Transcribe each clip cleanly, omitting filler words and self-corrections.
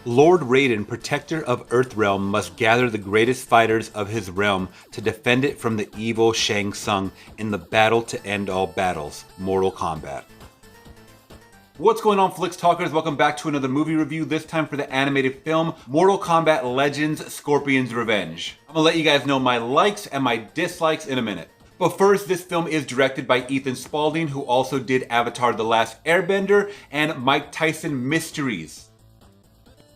Lord Raiden, protector of Earthrealm, must gather the greatest fighters of his realm to defend it from the evil Shang Tsung in the battle to end all battles, Mortal Kombat. What's going on, Flicks Talkers? Welcome back to another movie review, this time for the animated film Mortal Kombat Legends Scorpion's Revenge. I'm gonna let you guys know my likes and my dislikes in a minute. But first, this film is directed by Ethan Spalding, who also did Avatar: The Last Airbender and Mike Tyson Mysteries.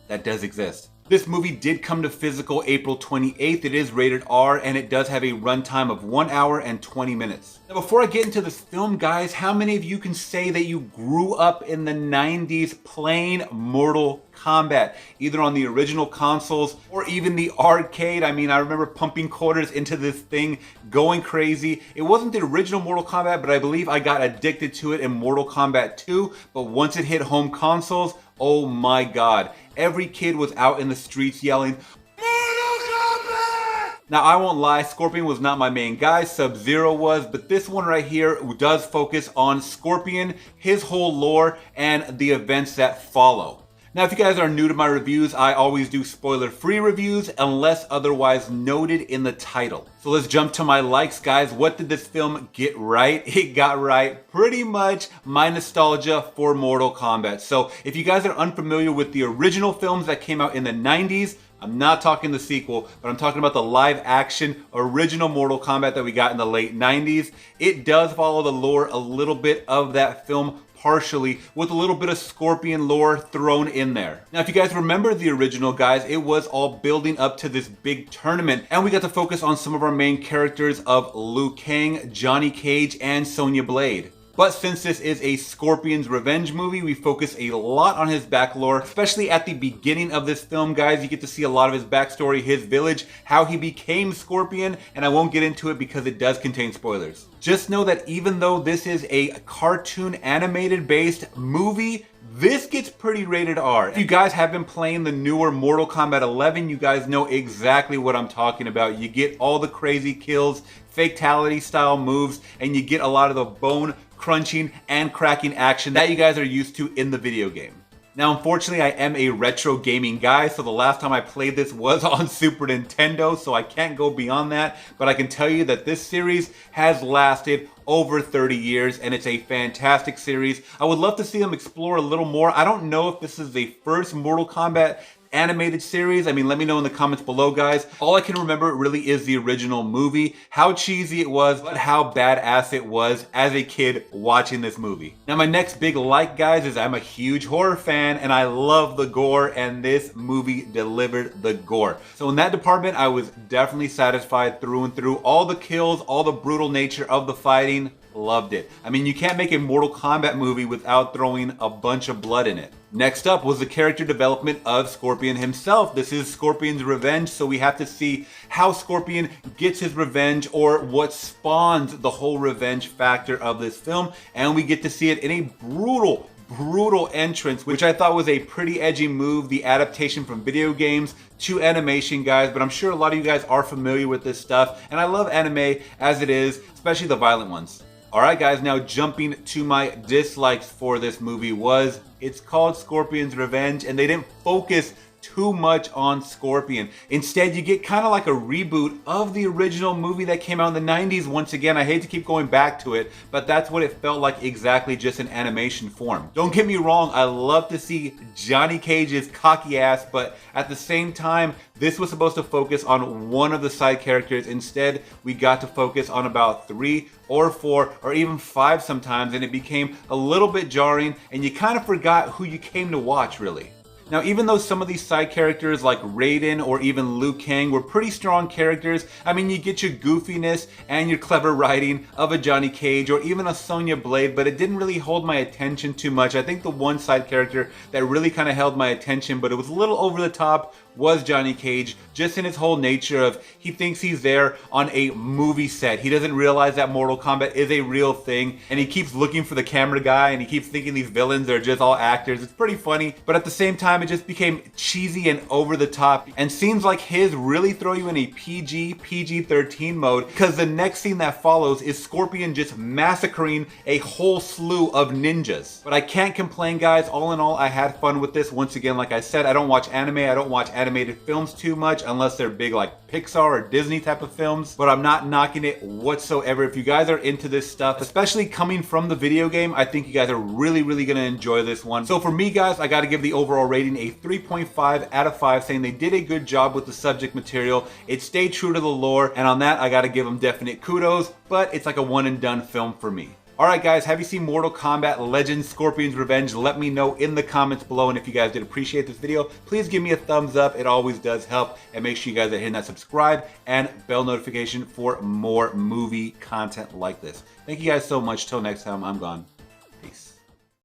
That does exist. This movie did come to physical April 28th. It is rated R and it does have a runtime of 1 hour and 20 minutes. Now before I get into this film, guys, how many of you can say that you grew up in the 90s playing Mortal Kombat? Either on the original consoles or even the arcade. I mean, I remember pumping quarters into this thing, going crazy. It wasn't the original Mortal Kombat, but I believe I got addicted to it in Mortal Kombat 2. But once it hit home consoles, oh my god. Every kid was out in the streets yelling, Mortal Kombat! Now I won't lie, Scorpion was not my main guy, Sub-Zero was, but this one right here does focus on Scorpion, his whole lore, and the events that follow. Now, if you guys are new to my reviews, I always do spoiler-free reviews unless otherwise noted in the title. So let's jump to my likes, guys. What did this film get right? It got right pretty much my nostalgia for Mortal Kombat. So if you guys are unfamiliar with the original films that came out in the 90s, I'm not talking the sequel, but I'm talking about the live action original Mortal Kombat that we got in the late 90s. It does follow the lore a little bit of that film, partially, with a little bit of Scorpion lore thrown in there. Now, if you guys remember the original, guys, it was all building up to this big tournament, and we got to focus on some of our main characters of Liu Kang, Johnny Cage, and Sonya Blade. But since this is a Scorpion's Revenge movie, we focus a lot on his back lore, especially at the beginning of this film, guys. You get to see a lot of his backstory, his village, how he became Scorpion, and I won't get into it because it does contain spoilers. Just know that even though this is a cartoon animated based movie, this gets pretty rated R. If you guys have been playing the newer Mortal Kombat 11, you guys know exactly what I'm talking about. You get all the crazy kills, fatality style moves, and you get a lot of the bone crunching and cracking action that you guys are used to in the video game. Now, unfortunately, I am a retro gaming guy, so the last time I played this was on Super Nintendo, so I can't go beyond that, but I can tell you that this series has lasted over 30 years, and it's a fantastic series. I would love to see them explore a little more. I don't know if this is the first Mortal Kombat animated series. I mean, let me know in the comments below, guys. All I can remember really is the original movie, how cheesy it was, but how badass it was as a kid watching this movie. Now, my next big like, guys, is I'm a huge horror fan and I love the gore, and this movie delivered the gore. So in that department, I was definitely satisfied through and through. All the kills, all the brutal nature of the fighting, loved it. I mean, you can't make a Mortal Kombat movie without throwing a bunch of blood in it. Next up was the character development of Scorpion himself. This is Scorpion's Revenge, so we have to see how Scorpion gets his revenge, or what spawns the whole revenge factor of this film, and we get to see it in a brutal entrance, which I thought was a pretty edgy move, the adaptation from video games to animation, guys, but I'm sure a lot of you guys are familiar with this stuff, and I love anime as it is, especially the violent ones. Alright guys, now jumping to my dislikes for this movie was, it's called Scorpion's Revenge, and they didn't focus too much on Scorpion. Instead, you get kind of like a reboot of the original movie that came out in the 90s. Once again, I hate to keep going back to it, but that's what it felt like, exactly, just in animation form. Don't get me wrong, I love to see Johnny Cage's cocky ass, but at the same time, this was supposed to focus on one of the side characters. Instead, we got to focus on about 3 or 4 or even 5 sometimes, and it became a little bit jarring, and you kind of forgot who you came to watch, really. Now, even though some of these side characters like Raiden or even Liu Kang were pretty strong characters, I mean, you get your goofiness and your clever writing of a Johnny Cage or even a Sonya Blade, but it didn't really hold my attention too much. I think the one side character that really kind of held my attention, but it was a little over the top, was Johnny Cage, just in his whole nature of he thinks he's there on a movie set. He doesn't realize that Mortal Kombat is a real thing, and he keeps looking for the camera guy, and he keeps thinking these villains are just all actors. It's pretty funny, but at the same time, it just became cheesy and over the top, and seems like his really throw you in a PG-13 mode, because the next scene that follows is Scorpion just massacring a whole slew of ninjas. But I can't complain, guys. All in all, I had fun with this. Once again, like I said, I don't watch anime. I don't watch animated films too much unless they're big like Pixar or Disney type of films, but I'm not knocking it whatsoever. If you guys are into this stuff, especially coming from the video game, I think you guys are really gonna enjoy this one. So for me, guys, I gotta give the overall rating a 3.5 out of 5, saying they did a good job with the subject material. It stayed true to the lore, and on that, I gotta give them definite kudos, but it's like a one and done film for me. Alright guys, have you seen Mortal Kombat Legends Scorpion's Revenge? Let me know in the comments below, and if you guys did appreciate this video, please give me a thumbs up. It always does help, and make sure you guys are hitting that subscribe and bell notification for more movie content like this. Thank you guys so much. Till next time, I'm gone.